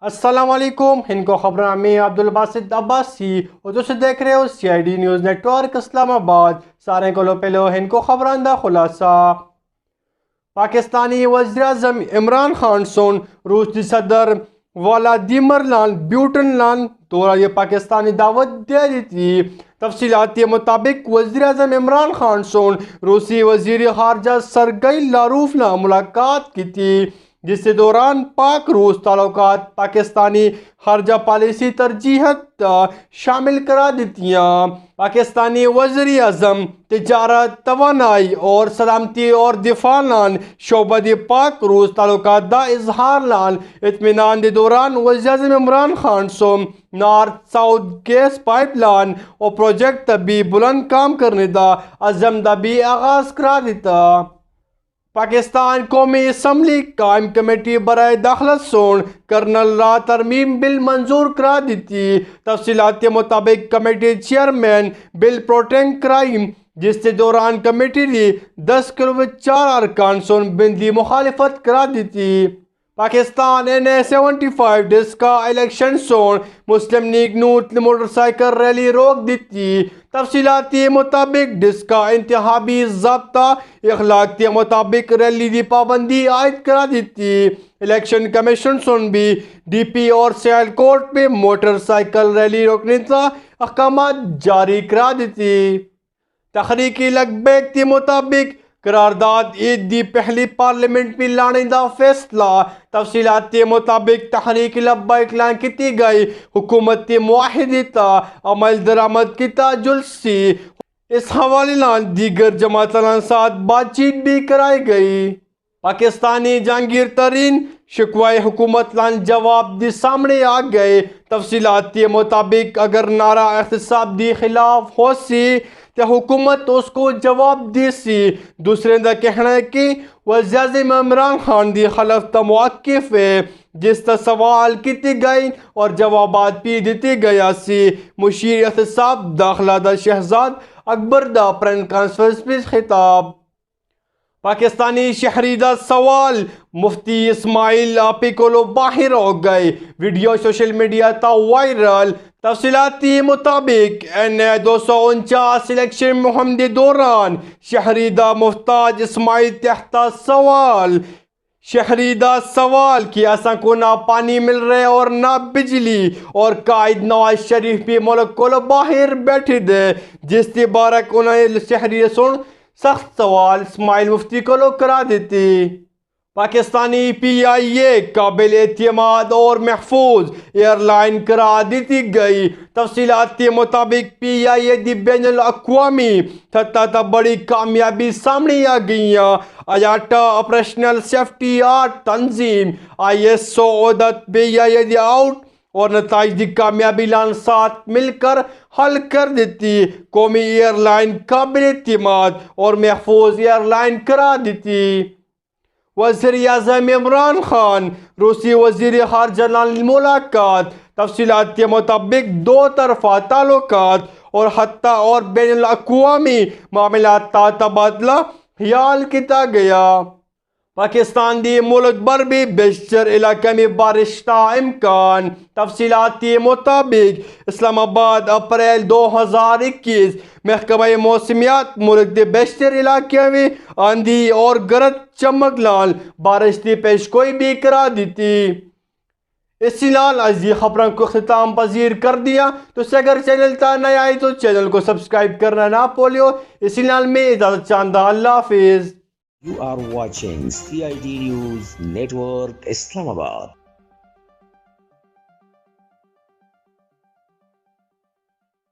السلام علیکم، ہندکو خبراں میں عبدالباسط عباسی اور تسی دیکھ رہے ہو CID نیوز نیٹ ورک اسلام آباد۔ سارے کو پہلو ہندکو خبراں دا خلاصہ۔ پاکستانی وزیراعظم عمران خان سن روس دی صدر ولادیمر پوٹن لان دورہ پاکستانی دعوت دے دیتی۔ تفصیلات کے مطابق وزیراعظم عمران خان سن روسی وزیر خارجہ سرگئی لاروف نے ملاقات کی تھی، جس کے دوران پاک روس تعلقات پاکستانی خارجہ پالیسی ترجیحات شامل کرا دیتیاں۔ پاکستانی وزیر اعظم تجارت، توانائی اور سلامتی اور دفاع لان شعبہ دی پاک روس تعلقات دا اظہار لان اطمینان دے دوران وزیر اعظم عمران خان سوم north south gas pipeline اور پروجیکٹ بھی بلند کام کرنے دا عزم دا بھی آغاز کرا دیتا۔ پاکستان قومی اسمبلی قائم کمیٹی برائے داخلت سون کرنل را ترمیم بل منظور کرا دیتی۔ تفصیلات کے مطابق کمیٹی چیئرمین بل پروٹنگ کرائم، جس کے دوران کمیٹی نے 10 کلو 4 ارکان سون بندی مخالفت کرا دیتی۔ پاکستان NA 75 ڈس کا الیکشن سون مسلم لیگ نوت موٹر سائیکل ریلی روک دیتی۔ تفصیلات کے مطابق ڈس کا انتخابی ضابطہ اخلاق کے مطابق ریلی دی پابندی عائد کرا دیتی۔ الیکشن کمیشن سن بھی DP اور سیال کوٹ میں موٹر سائیکل ریلی روکنے کا احکامات جاری کرا دیتی۔ تحریکی لبیک کے مطابق قرارداد عید دی پہلی پارلیمنٹ میں لانے دا فیصلہ۔ تفصیلات کے مطابق تحریک لبیک اعلان کی گئی حکومت کے معاہدے تا عمل درآمد کیتا جلسی۔ اس حوالے لان دیگر جماعتوں ساتھ بات چیت بھی کرائی گئی۔ پاکستانی جہانگیر ترین شکوائے حکومت لان جواب دی سامنے آ گئے۔ تفصیلات کے مطابق اگر نعرہ احتساب دی خلاف ہو سی تو حکومت اس کو جواب دی سی۔ دوسرے دا کہنا ہے کہ وزیر اعظم عمران خان دی خلاف موقف ہے، جس تا سوال کیتے گئے اور جوابات بھی دیتے گیا سی۔ مشیر احتساب داخلہ دا شہزاد اکبر دا پریس کانفرنس میں خطاب۔ پاکستانی شہری دا سوال مفتی اسماعیل آپی کولو باہر ہو گئے، ویڈیو سوشل میڈیا تا وائرل۔ تفصیلات کے مطابق NA 249 الیکشن مہم دے دوران شہری دا محتاج اسماعیل تحت سوال۔ شہری دا سوال کہ ایسا کو نہ پانی مل رہے اور نہ بجلی، اور قائد نواز شریف بھی ملک کو باہر بیٹھے دے، جس کے بارک انہیں شہری سن سخت سوال اسماعیل مفتی کو کرا دیتی۔ پاکستانی PIA قابل اعتماد اور محفوظ ایئر لائن قرار دیتی گئی۔ تفصیلات کے مطابق PIA دی بین الاقوامی سطح تا بڑی کامیابی سامنے آ گئی۔ IATA آپریشنل سیفٹی آرٹ تنظیم ISO عدت PIA دی آؤٹ اور نتائج دی کامیابی لان ساتھ مل کر حل کر دیتی۔ قومی ایئر لائن قابل اعتماد اور محفوظ ایئر لائن قرار دیتی۔ وزیر اعظم عمران خان روسی وزیر خارجہ لان ملاقات۔ تفصیلات کے مطابق دو طرفہ تعلقات اور حتی اور بین الاقوامی معاملات کا تبادلہ خیال کیا گیا۔ پاکستان دی ملک بھر بھی بیشتر علاقے میں بارش کا امکان۔ تفصیلات کے مطابق اسلام آباد اپریل 2021 محکمہ موسمیات ملک کے بیشتر علاقے میں آندھی اور گرج چمک لال بارش کی پیشگوئی بھی کرا دیتی۔ اسی لال آج یہ خبروں کو اختتام پذیر کر دیا۔ تو سے اگر چینل تا نئے آئی تو چینل کو سبسکرائب کرنا نہ بھولیو۔ اسی لال میں اجازت چاہتا، اللہ حافظ۔ You are watching CID News Network Islamabad.